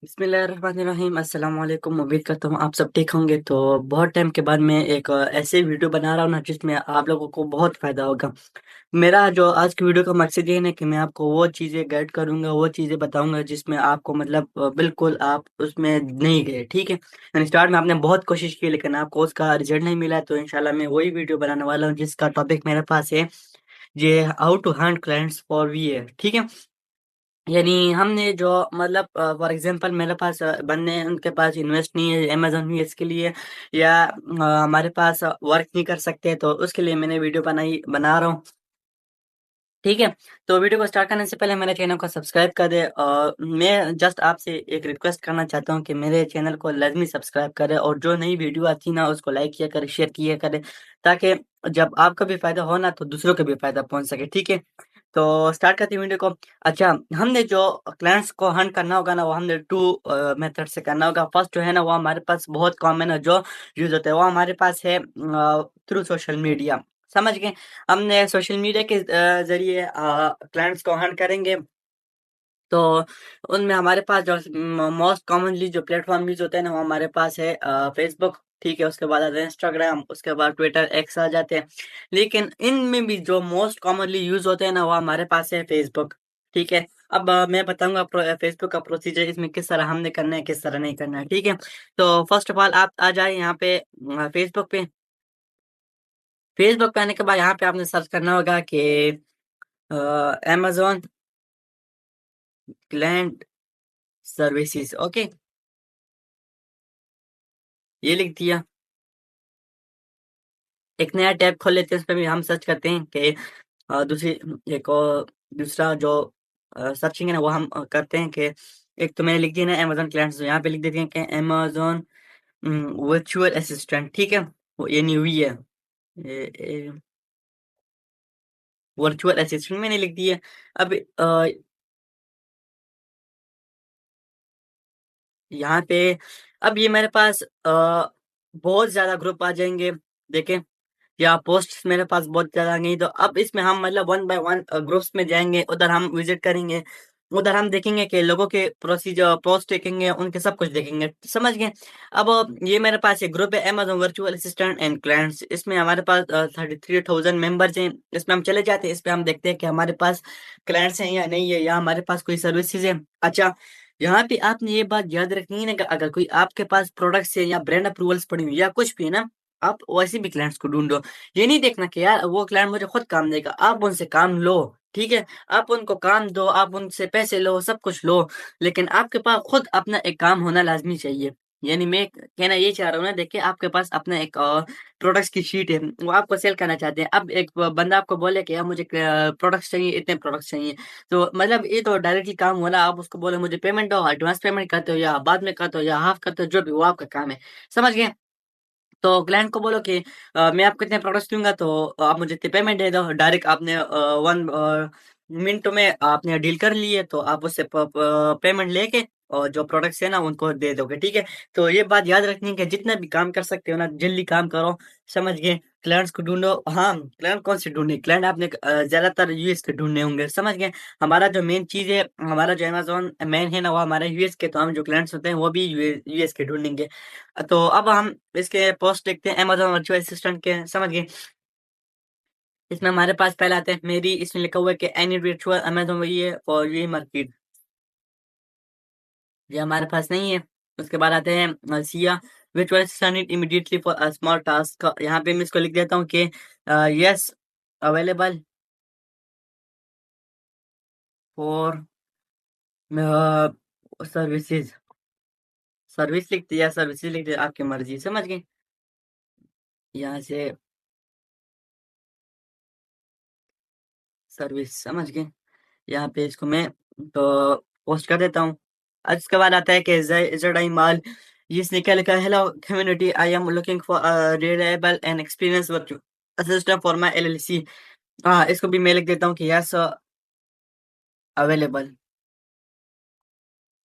बिस्मिल्लाहिर्रहमानिर्रहीम अस्सलाम वालेकुम। उम्मीद करता हूँ आप सब ठीक होंगे। तो बहुत टाइम के बाद मैं एक ऐसे वीडियो बना रहा हूँ ना जिसमें आप लोगों को बहुत फ़ायदा होगा। मेरा जो आज की वीडियो का मकसद ये है ना कि मैं आपको वो चीज़ें गाइड करूँगा, वो चीज़ें बताऊँगा जिसमें आपको मतलब बिल्कुल आप उसमें नहीं गए, ठीक है? यानी स्टार्ट में आपने बहुत कोशिश की लेकिन आपको उसका रिज़ल्ट नहीं मिला, तो इंशाल्लाह मैं वही वीडियो बनाने वाला हूँ जिसका टॉपिक मेरे पास है, ये how to hunt clients for VA, ठीक है? यानी हमने जो मतलब फॉर एग्ज़ाम्पल मेरे पास बंदे हैं उनके पास इन्वेस्ट नहीं है अमेज़न यूएस के लिए, या हमारे पास वर्क नहीं कर सकते, तो उसके लिए मैंने वीडियो बना रहा हूँ। ठीक है? तो वीडियो को स्टार्ट करने से पहले मेरे चैनल को सब्सक्राइब कर दें, और मैं जस्ट आपसे एक रिक्वेस्ट करना चाहता हूँ कि मेरे चैनल को लाज़मी सब्सक्राइब करें, और जो नई वीडियो आती है ना उसको लाइक किया करें, शेयर किया करें, ताकि जब आपका भी फ़ायदा हो ना तो दूसरों को भी फ़ायदा पहुँच सके, ठीक है? तो स्टार्ट करते हैं वीडियो को। अच्छा, हमने जो क्लाइंट्स को हंट करना होगा ना वो हमने 2 मेथड से करना होगा। फर्स्ट जो है ना वो हमारे पास बहुत कॉमन है, जो यूज़ होता है वो हमारे पास है थ्रू सोशल मीडिया, समझ गए? हमने सोशल मीडिया के ज़रिए क्लाइंट्स को हंट करेंगे, तो उनमें हमारे पास जो मोस्ट कॉमनली जो प्लेटफ़ॉर्म यूज़ होते हैं ना वो हमारे पास है फ़ेसबुक, ठीक है? उसके बाद आता है इंस्टाग्राम, उसके बाद ट्विटर, एक्स आ जाते हैं। लेकिन इनमें भी जो मोस्ट कॉमनली यूज़ होते हैं ना वो हमारे पास है फ़ेसबुक, ठीक है? अब मैं बताऊँगा फ़ेसबुक का प्रोसीजर इसमें किस तरह हमने करना है, किस तरह नहीं करना है, ठीक है? तो फ़र्स्ट ऑफ ऑल आप आ जाएँ यहाँ पे फ़ेसबुक पे। फ़ेसबुक पे आने के बाद यहाँ पे आपने सर्च करना होगा कि अमेज़न क्लाइंट सर्विसेज़, ओके? ये लिख दिया। एक नया टैब खोल लेते हैं, उसपे भी हम सर्च करते हैं कि दूसरी एक और दूसरा जो सर्चिंग है ना वो हम करते हैं कि एक तो मैंने लिख दिया ना अमेज़न क्लाइंट्स, तो यहाँ पे लिख देते हैं कि अमेज़न वर्चुअल असिस्टेंट, ठीक है? वो यानी वी है। ए वर्चुअल असिस्टेंट मैंने लिख दिया। अब यहाँ पे अब ये मेरे पास बहुत ज़्यादा ग्रुप आ जाएँगे, देखें, या पोस्ट्स मेरे पास बहुत ज़्यादा आ गई, तो अब इसमें हम मतलब वन बाय वन ग्रुप्स में जाएँगे, उधर हम विज़िट करेंगे, उधर हम देखेंगे कि लोगों के प्रोसीजर पोस्ट देखेंगे, उनके सब कुछ देखेंगे, समझ गए? अब ये मेरे पास एक ग्रुप है Amazon virtual assistant and clients, इसमें हमारे पास 33,000 मेंबर्स हैं, इसमें हम चले जाते हैं, इस पे हम देखते हैं कि हमारे पास क्लाइंट्स हैं या नहीं है, या हमारे पास कोई सर्विसेज़ है। अच्छा, यहाँ पे आपने ये बात याद रखनी है ना कि अगर कोई आपके पास प्रोडक्ट्स है या ब्रांड अप्रूवल्स पड़ी हुई है या कुछ भी है ना, आप वैसे भी क्लाइंट्स को ढूँढो। ये नहीं देखना कि यार वो क्लाइंट मुझे खुद काम देगा, आप उनसे काम लो, ठीक है? आप उनको काम दो, आप उनसे पैसे लो, सब कुछ लो, लेकिन आपके पास खुद अपना एक काम होना लाज़मी चाहिए। यानी मैं कहना ये चाह रहा हूँ ना, देखिए आपके पास अपना एक प्रोडक्ट्स की शीट है, वो आपको सेल करना चाहते हैं। अब एक बंदा आपको बोले कि यार मुझे प्रोडक्ट्स चाहिए, इतने प्रोडक्ट्स चाहिए, तो मतलब ये तो डायरेक्टली काम हुआ ना, आप उसको बोले मुझे पेमेंट दो, एडवांस पेमेंट करते हो या बाद में करते हो या हाफ करते हो, जो भी वो आपका काम है, समझ गए? तो क्लाइंट को बोलो कि मैं आपको इतने प्रोडक्ट्स दूँगा, तो आप मुझे इतनी पेमेंट दे दो। डायरेक्ट आपने 1 मिनट में आपने डील कर ली है, तो आप उससे प प पेमेंट लेके और जो प्रोडक्ट्स है ना उनको दे दोगे, ठीक है? तो ये बात याद रखनी है कि जितना भी काम कर सकते हो ना जल्दी काम करो, समझ गए? क्लाइंट्स को ढूँढो, हाँ, क्लाइंट कौन से ढूँढने? क्लाइंट आपने ज़्यादातर यूएस के ढूँढने होंगे, समझ गए? हमारा जो मेन चीज़ है, हमारा जो अमेज़न मेन है ना वो हमारा यूएस के, तो हम जो क्लाइंट्स होते हैं वो भी यूएस के ढूँढेंगे। तो अब हम इसके पोस्ट देखते हैं अमेज़न वर्चुअल असिस्टेंट के, समझ गए? इसमें हमारे पास पहला आता है मेरी, इसमें लिखा हुआ है कि एनी वर्चुअल अमेज़न वही है फॉर ये मार्केट, ये हमारे पास नहीं है। उसके बाद आते हैं Siya virtual assistant need immediately for a small task, यहाँ पे मैं इसको लिख देता हूँ कि yes available for services, service लिख दिया, सर्विसेज़ लिख दिया, आपकी मर्ज़ी, समझ गए? यहाँ से सर्विस, समझ गए? यहाँ पे इसको मैं तो पोस्ट कर देता हूँ। इसके बाद आता है कि ज़ेड माल, जिसने क्या लिखा है, hello community, I am looking for reliable and experience virtual assistant for my LLC. हाँ, इसको भी मैं लिख देता हूँ कि यस अवेलेबल,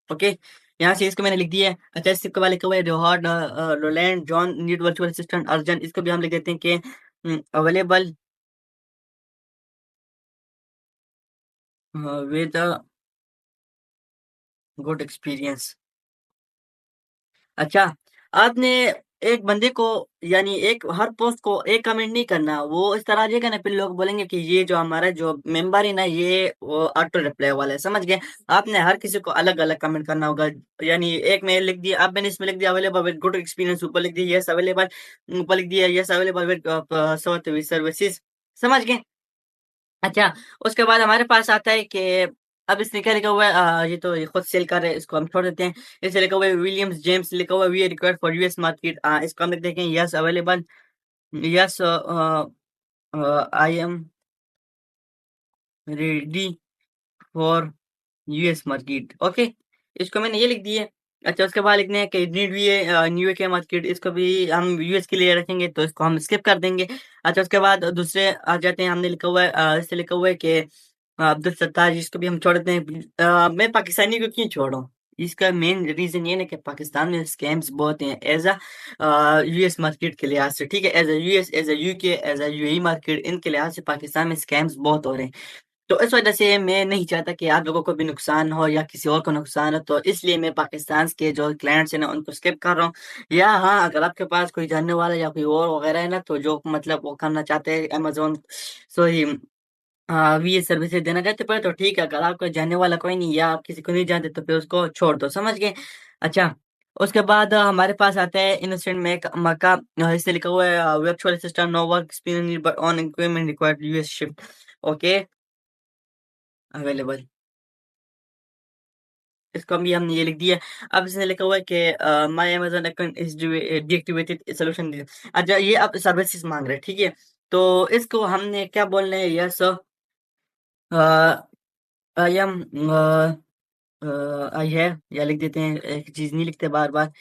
ओके। यहाँ से इसको मैंने लिख दिया है। अच्छा, इसके बाद लिखा हुआ है Rohan Roland John need virtual assistant urgent, इसको भी हम लिख देते हैं कि अवेलेबल विद गुड एक्सपीरियंस। अच्छा, आपने एक बंदे को यानी एक हर पोस्ट को एक कमेंट नहीं करना, वो इस तरह आ जाएगा ना फिर लोग बोलेंगे कि ये जो हमारा जो मेंबर है ना ये वो ऑटो रिप्लाई वाला है, समझ गए? आपने हर किसी को अलग-अलग कमेंट करना होगा, यानी एक में लिख दिया अब मैंने इसमें लिख दिया अवेलेबल विद गुड एक्सपीरियंस, ऊपर लिख दिया यस अवेलेबल, ऊपर लिख दिया यस अवेलेबल विद सर्विसेज़, समझ गए? अच्छा, उसके बाद हमारे पास आता है कि अब इसने क्या लिखा हुआ है ये खुद सेल कर रहे हैं, इसको हम छोड़ देते हैं। इससे लिखा हुआ है विलियम्स जेम्स लिखा हुआ है we are required for US market इसको हम लिख देंगे yes available, yes I am ready for US market, okay. इसको मैंने ये लिख दिया है। अच्छा, उसके बाद लिखना है कि नीड वी है न्यू के मार्केट, इसको भी हम यूएस के लिए रखेंगे तो इसको हम स्किप कर देंगे। अच्छा, उसके बाद दूसरे आ जाते हैं, हमने लिखा हुआ है इससे लिखा हुआ है कि अब्दुल सत्तार जिसको भी हम छोड़ देते हैं। मैं पाकिस्तानी को क्यों छोड़ रहा हूँ? इसका मेन रीज़न ये है कि पाकिस्तान में स्कैम्स बहुत हैं एज़ यूएस मार्केट के लिहाज से, ठीक है? As a US, as a UK, as a UAE market इनके लिहाज से पाकिस्तान में स्कैम्स बहुत हो रहे हैं। तो इस वजह से मैं नहीं चाहता कि आप लोगों को भी नुकसान हो या किसी और को नुकसान हो, तो इसलिए मैं पाकिस्तान के जो क्लाइंट्स हैं ना, उनको स्किप कर रहा हूँ। या हाँ, अगर आपके पास कोई जानने वाला या कोई और वगैरह है ना, तो जो मतलब वो करना चाहते हैं अमेज़न सॉरी ये सर्विसेज़ देना चाहते हैं तो ठीक है, अगर आपका जानने वाला कोई नहीं या आप किसी को नहीं जानते, तो फिर उसको छोड़ दो, समझ गए? अच्छा, उसके बाद हमारे पास आता है इनोसेंट मैक मक्का इससे लिखा हुआ है virtual assistant no work experience but on equipment required US shift, okay, available. इसको भी हमने ये लिख दिया। अब इसमें लिखा हुआ है कि my Amazon account is deactivated solution दीजिए। अच्छा, ये अब सर्विसेज़ माँग रहे हैं, ठीक है? तो इसको हमने क्या बोलना है yes uh, I am I have या लिख देते हैं, एक चीज़ नहीं लिखते बार-बार।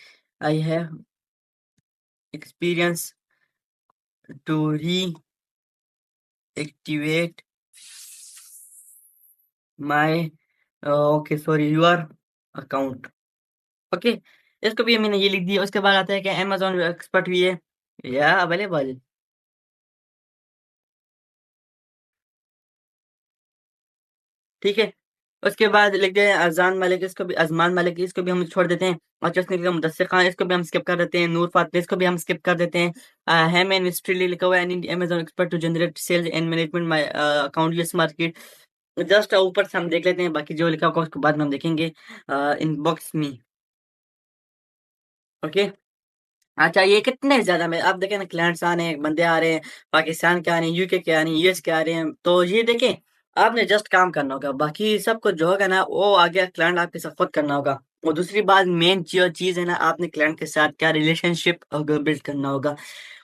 I have experience to reactivate my okay sorry your account, okay. इसको भी मैंने ये लिख दिया। उसके बाद आता है कि अमेज़न एक्सपर्ट भी है या अवेलेबल। ठीक है? उसके बाद लिख दें अज़मान मलिक इसको भी हम छोड़ देते हैं। और चस्नी का मुदस्सिर खान इसको भी हम स्किप कर देते हैं। नूर फ़ातिमा इसको भी हम स्किप कर देते हैं। हेमन हिस्ट्री लिखा हुआ है I need Amazon expert to generate sales and management my account US market. Just ऊपर से हम देख लेते हैं, बाकी जो लिखा होगा उसको बाद में हम देखेंगे। इनबॉक्स मी, ओके। अच्छा, ये कितने ज़्यादा में आप देखें ना क्लाइंट्स आ रहे हैं, बंदे आ रहे हैं, पाकिस्तान के आ रहे हैं, यूके के आ रहे हैं, यूएस के आ रहे हैं। तो ये देखें, आपने जस्ट काम करना होगा, बाकी सब कुछ जो होगा ना वो आगे क्लाइंट आपके साथ खुद करना होगा। और दूसरी बात मेन जो चीज़ है ना, आपने क्लाइंट के साथ क्या रिलेशनशिप बिल्ड करना होगा।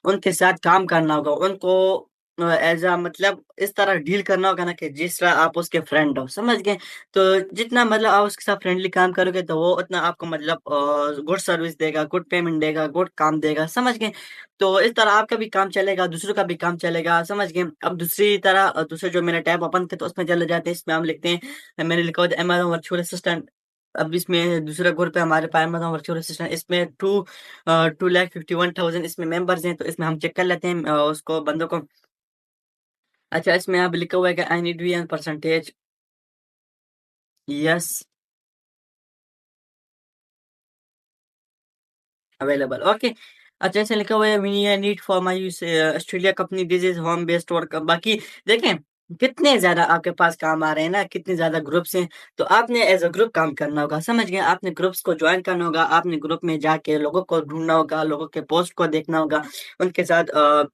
उनके साथ काम करना होगा, उनको एज़ अ मतलब इस तरह डील करना होगा ना कि जिस तरह आप उसके फ्रेंड हो, समझ गए? तो जितना मतलब आप उसके साथ फ्रेंडली काम करोगे तो वो उतना आपको मतलब गुड सर्विस देगा, गुड पेमेंट देगा, गुड काम देगा, समझ गए? तो इस तरह आपका भी काम चलेगा, दूसरों का भी काम चलेगा, समझ गए? अब दूसरी तरह दूसरे जो मैंने टैब ओपन किया तो उसमें चले जाते हैं, इसमें हम लिखते हैं मैंने लिखा हुआ था अमेज़न वर्चुअल असिस्टेंट। अब इसमें दूसरा ग्रुप है हमारे पास अमेज़न वर्चुअल असिस्टेंट, इसमें 2,51,000 इसमें मेंबर्स हैं, तो इसमें हम चेक कर लेते हैं उसको बंदों को। अच्छा, इसमें अब लिखा हुआ है कि I need VN percentage yes available, okay. अच्छा, ऐसे लिखा हुआ है we are need for my use Australia company this is home based work. बाकी देखें कितने ज़्यादा आपके पास काम आ रहे हैं ना, कितने ज़्यादा ग्रुप्स हैं, तो आपने एज़ अ ग्रुप काम करना होगा, समझ गए? आपने ग्रुप्स को जॉइन करना होगा, आपने ग्रुप में जाके लोगों को ढूँढना होगा, लोगों के पोस्ट को देखना होगा, उनके साथ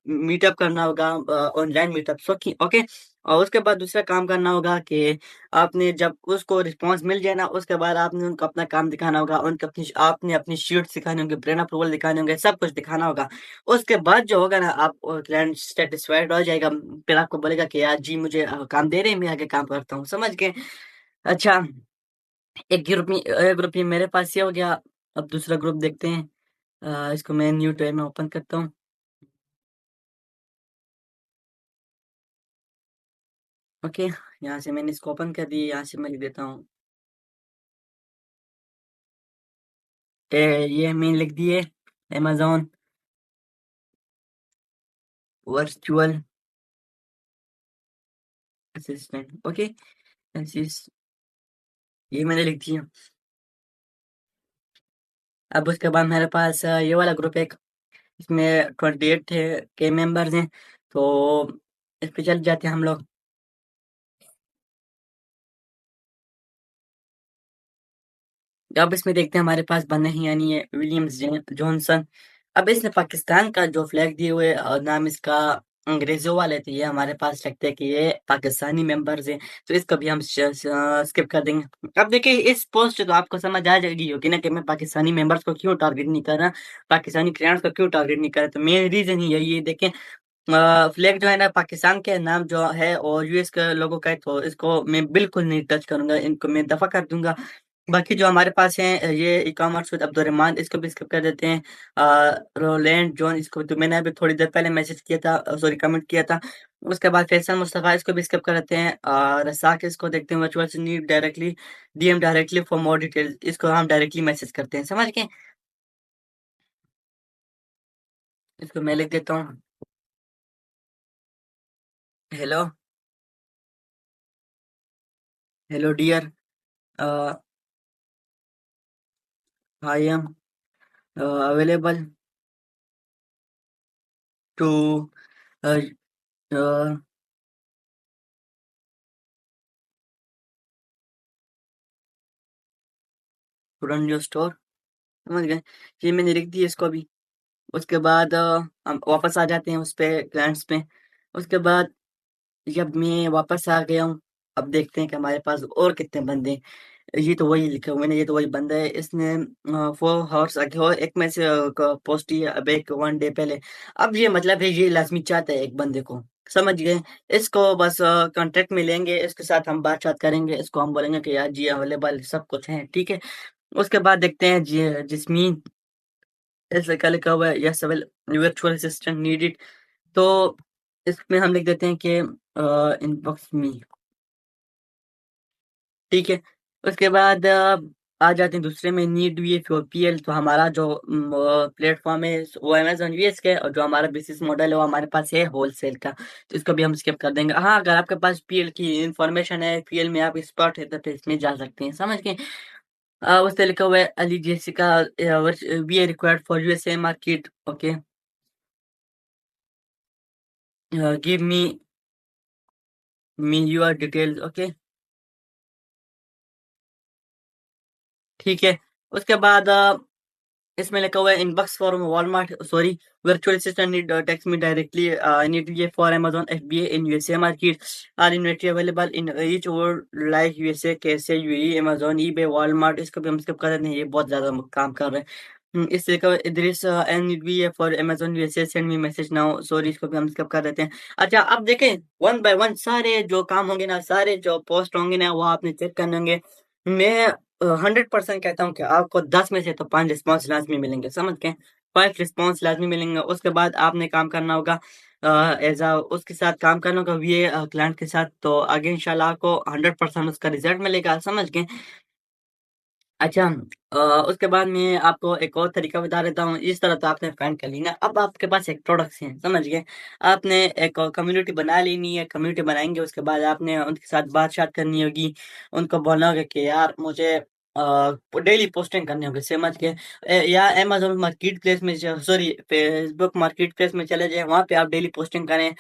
मीटअप करना होगा ऑनलाइन मीटअप्स ओके। और उसके बाद दूसरा काम करना होगा कि आपने जब उसको रिस्पॉन्स मिल जाए ना, उसके बाद आपने उनको अपना काम दिखाना होगा, उनको आपने अपनी शीट्स दिखाने होंगे, ब्रेन अप्रूवल दिखाने होंगे, सब कुछ दिखाना होगा। उसके बाद जो होगा ना आप क्लाइंट सैटिस्फाइड हो जाएगा, फिर आपको बोलेगा कि यार जी मुझे काम दे रहे हैं, मैं आगे काम करता हूँ, समझ गए? अच्छा, एक ग्रुप ये मेरे पास ये हो गया, अब दूसरा ग्रुप देखते हैं। इसको मैं न्यू टैब में ओपन करता हूँ, ओके। यहाँ से मैंने इसको ओपन कर दिया, यहाँ से मैं लिख देता हूँ ये मैंने लिख दिए अमेज़न वर्चुअल असिस्टेंट, ओके। असिस ये मैंने लिख दिया। अब उसके बाद मेरे पास ये वाला ग्रुप है, इसमें 28 थे के मेंबर्स हैं, तो इस पे चल जाते हैं हम लोग। अब इसमें देखते हैं हमारे पास बंदे हैं यानी ये विलियम्स जॉनसन। अब इसने पाकिस्तान का जो फ्लैग दिए हुए और नाम इसका अंग्रेजों वाले थे, ये हमारे पास लगता है कि ये पाकिस्तानी मेंबर्स हैं, तो इसको भी हम स्किप कर देंगे। अब देखिए इस पोस्ट तो आपको समझ आ जाएगी होगी ना कि मैं पाकिस्तानी मेंबर्स को क्यों टारगेट नहीं कर रहा, पाकिस्तानी क्रिएटर्स को क्यों टारगेट नहीं कर रहा, तो मेन रीजन ही यही है। देखें फ्लैग जो है ना पाकिस्तान के नाम जो है और यूएस के लोगों का है, तो इसको मैं बिल्कुल नहीं टच करूंगा, इनको मैं दफा कर दूंगा। बाकी जो हमारे पास है ये ई कॉमर्स विद अब्दुलरहमान, इसको भी स्किप कर देते हैं। रोलैंड जॉन, इसको तो मैंने अभी थोड़ी देर पहले मैसेज किया था, सॉरी कमेंट किया था। उसके बाद फैसल मुस्तफ़ा, इसको भी स्किप कर देते हैं। रसाक, इसको देखते हैं वर्चुअल से need directly DM directly for more details, इसको हम डायरेक्टली मैसेज करते हैं, समझ गए। इसको मैं लिख देता हूँ। Hello, hello dear, I am available to run your store, समझ गए। ये मैंने लिख दी इसको भी। उसके बाद हम वापस आ जाते हैं उस पे क्लाइंट्स पे। उसके बाद जब मैं वापस आ गया हूँ, अब देखते हैं कि हमारे पास और कितने बंदे हैं। ये तो वही लिखा हुआ मैंने, ये तो वही बंदा है, इसने 4 आवर्स आगे हो एक में से पोस्ट किया अब एक 1 डे पहले। अब ये मतलब है ये लाजमी चाहता है एक बंदे को, समझ गए। इसको बस कांटेक्ट में लेंगे, इसके साथ हम बात करेंगे, इसको हम बोलेंगे कि यार जी अवेलेबल सब कुछ है, ठीक है। उसके बाद देखते हैं जी जिसमीन, ऐसे क्या लिखा हुआ है, yes well virtual assistant needed, तो इसमें हम लिख देते हैं कि इनबॉक्स मी, ठीक है। उसके बाद आ जाते हैं दूसरे में नीड वी फॉर पीएल, तो हमारा जो प्लेटफॉर्म है वो अमेजोन यूएस का है, और जो हमारा बिजनेस मॉडल है वो हमारे पास है होलसेल का, तो इसको भी हम स्किप कर देंगे। हाँ, अगर आपके पास पीएल की इंफॉर्मेशन है, पीएल में आप एक्सपर्ट है, तो इसमें जा सकते हैं, समझ गए। उससे लिखा हुआ है Ali Jessica, we are required for USA market, okay, give me your details, okay, ठीक है। उसके बाद इसमें लिखा हुआ है inbox for Walmart, sorry virtual assistant need text me directly, need ये for Amazon FBA in USA market, are inventory available in each world like USA कैसे यूएई अमेजोन ईबे वॉलमार्ट, इसको भी हम स्किप कर देते हैं, ये बहुत ज्यादा काम कर रहे हैं। इससे लिखा हुआ है Idris NBA for Amazon USA send me message now, sorry इसको भी हम स्किप कर देते हैं। अच्छा, अब देखें वन बाय वन सारे जो काम होंगे ना, सारे जो पोस्ट होंगे ना, वो आपने चेक करने होंगे। मैं 100% कहता हूँ कि आपको 10 में से तो 5 रिस्पॉन्स लाजमी मिलेंगे, समझ गए। 5 रिस्पॉन्स लाजमी मिलेंगे। उसके बाद आपने काम करना होगा एज आ उसके साथ काम करना होगा वीए क्लाइंट के साथ, तो आगे इंशाल्लाह आपको 100% उसका रिजल्ट मिलेगा, समझ गए। अच्छा, उसके बाद मैं आपको एक और तरीका बता देता हूँ। इस तरह तो आपने फाइंड कर ली ना, अब आपके पास एक प्रोडक्ट्स हैं, समझ गए। आपने एक कम्युनिटी बना लेनी है, कम्युनिटी बनाएंगे, उसके बाद आपने उनके साथ बात करनी होगी, उनको बोलना होगा कि यार मुझे डेली पोस्टिंग करनी होगी, समझ के। या अमेजोन मार्केट प्लेस में, सॉरी फेसबुक मार्केट प्लेस में चले जाएं, वहाँ पे आप डेली पोस्टिंग करें।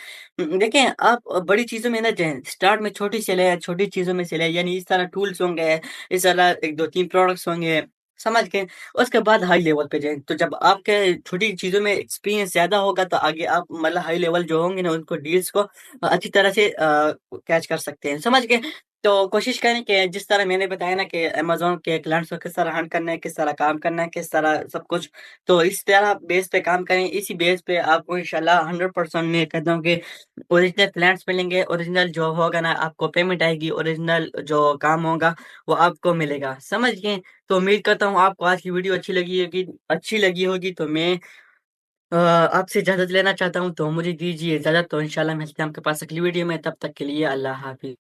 देखें आप बड़ी चीज़ों में ना जाएं, स्टार्ट में छोटी से ले, छोटी चीज़ों में से ले, यानी इस तरह टूल्स होंगे, इस तरह 1 2 3 प्रोडक्ट्स होंगे, समझ के। उसके बाद हाई लेवल पे जाएँ, तो जब आपके छोटी चीज़ों में एक्सपीरियंस ज़्यादा होगा, तो आगे आप मतलब हाई लेवल जो होंगे ना, उनको डील्स को अच्छी तरह से कैच कर सकते हैं, समझ गए। तो कोशिश करें कि जिस तरह मैंने बताया ना कि अमेज़न के क्लाइंट्स को किस तरह हंट करना है, किस तरह काम करना है, किस तरह सब कुछ, तो इस तरह बेस पे काम करें। इसी बेस पे आपको इंशाल्लाह 100% मैं कहता हूँ कि ओरिजिनल क्लाइंट्स मिलेंगे, ओरिजिनल जो होगा ना आपको पेमेंट आएगी, ओरिजिनल जो काम होगा वो आपको मिलेगा, समझ गए। तो उम्मीद करता हूँ आपको आज की वीडियो अच्छी लगी होगी, तो मैं आपसे इजाज़त लेना चाहता हूँ, तो मुझे दीजिए इजाज़त, तो इंशाल्लाह मिलते हैं आपके पास अगली वीडियो में, तब तक के लिए अल्लाह हाफ़िज़।